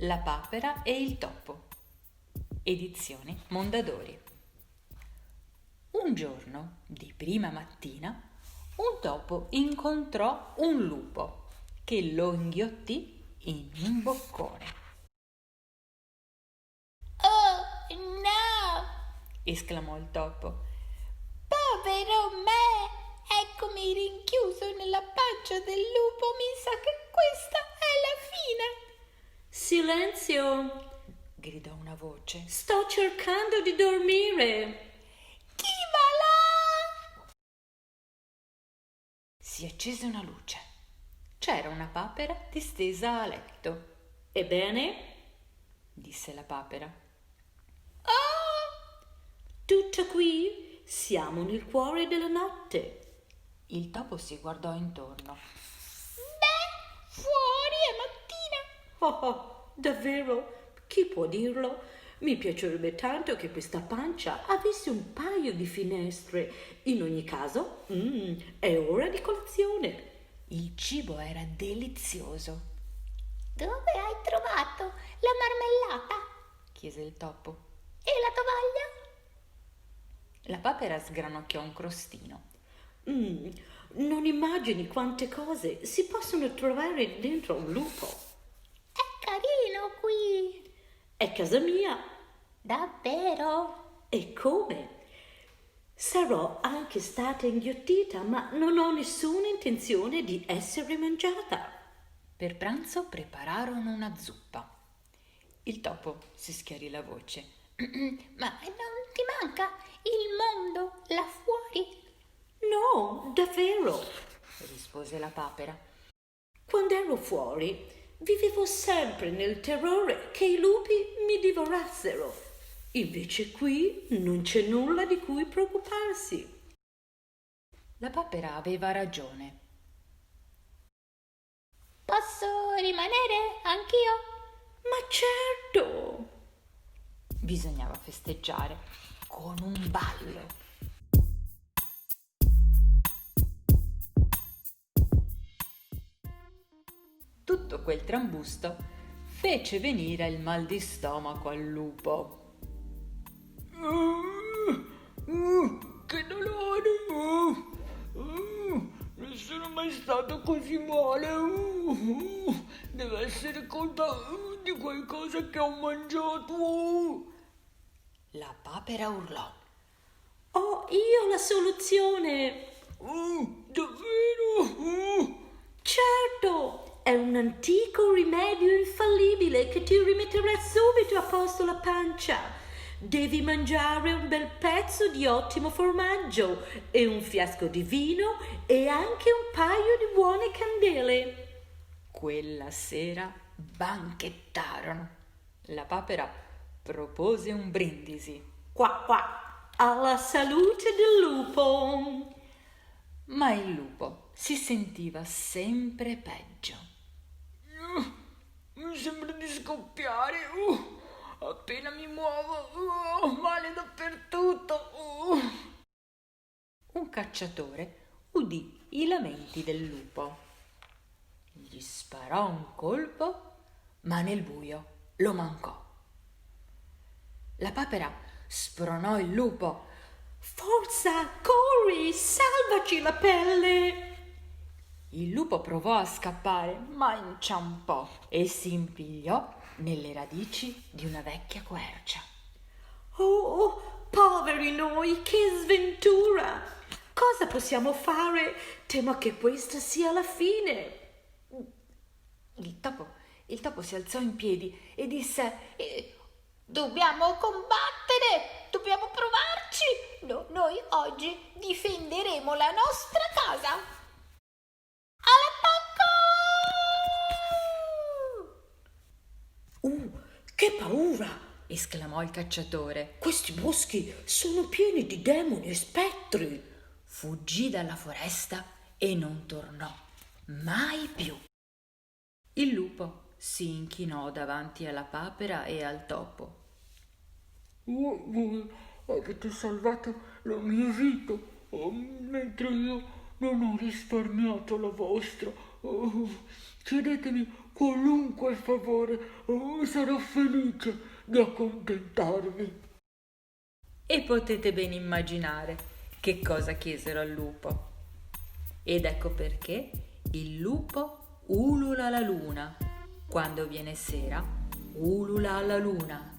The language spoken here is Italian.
La papera e il topo. Edizioni Mondadori. Un giorno, di prima mattina, un topo incontrò un lupo che lo inghiottì in un boccone. Oh, no! Esclamò il topo. Povero me! Eccomi rinchiuso nella pancia del lupo, mi sa che questa è la fine. Silenzio! Gridò una voce. Sto cercando di dormire. Chi va là? Si accese una luce. C'era una papera distesa a letto. Ebbene? Disse la papera. Oh! Tutto qui? Siamo nel cuore della notte. Il topo si guardò intorno. Beh, fuori è mattina. Oh, davvero? Chi può dirlo? Mi piacerebbe tanto che questa pancia avesse un paio di finestre. In ogni caso, è ora di colazione. Il cibo era delizioso. Dove hai trovato la marmellata? Chiese il topo. E la tovaglia? La papera sgranocchiò un crostino. Non immagini quante cose si possono trovare dentro un lupo. È carino qui. È casa mia. Davvero? E come? Sarò anche stata inghiottita, ma non ho nessuna intenzione di essere mangiata. Per pranzo prepararono una zuppa. Il topo si schiarì la voce. Ma non ti manca il mondo là fuori? No, davvero, Rispose la papera. quando ero fuori vivevo sempre nel terrore che i lupi mi divorassero. Invece qui non c'è nulla di cui preoccuparsi. La papera aveva ragione. Posso rimanere anch'io? Ma certo! Bisognava festeggiare con un ballo. Tutto quel trambusto fece venire il mal di stomaco al lupo. Che dolore! Non sono mai stato così male! Deve essere colpa di qualcosa che ho mangiato! La papera urlò. Ho io la soluzione! Davvero? Certo! È un antico rimedio infallibile che ti rimetterà subito a posto la pancia. Devi mangiare un bel pezzo di ottimo formaggio e un fiasco di vino e anche un paio di buone candele. Quella sera banchettarono. La papera propose un brindisi, Qua qua, alla salute del lupo. ma il lupo si sentiva sempre peggio. Mi sembra di scoppiare! Appena mi muovo, male dappertutto! Un cacciatore udì i lamenti del lupo. Gli sparò un colpo, ma nel buio lo mancò. La papera spronò il lupo. Forza, corri, salvaci la pelle. Il lupo provò a scappare, ma inciampò e si impigliò nelle radici di una vecchia quercia. Oh, poveri noi, che sventura! Cosa possiamo fare? Temo che questa sia la fine. Il topo si alzò in piedi e disse: Dobbiamo combattere, dobbiamo provarci. Noi oggi difenderemo la nostra casa. All'attacco! Che paura! esclamò il cacciatore. Questi boschi sono pieni di demoni e spettri. Fuggì dalla foresta e non tornò mai più. Il lupo si inchinò davanti alla papera e al topo. Voi avete salvato la mia vita, mentre io non ho risparmiato la vostra. Chiedetemi qualunque favore, sarò felice di accontentarvi. E potete ben immaginare che cosa chiesero al lupo. Ed ecco perché il lupo ulula la luna. Quando viene sera, ulula la luna.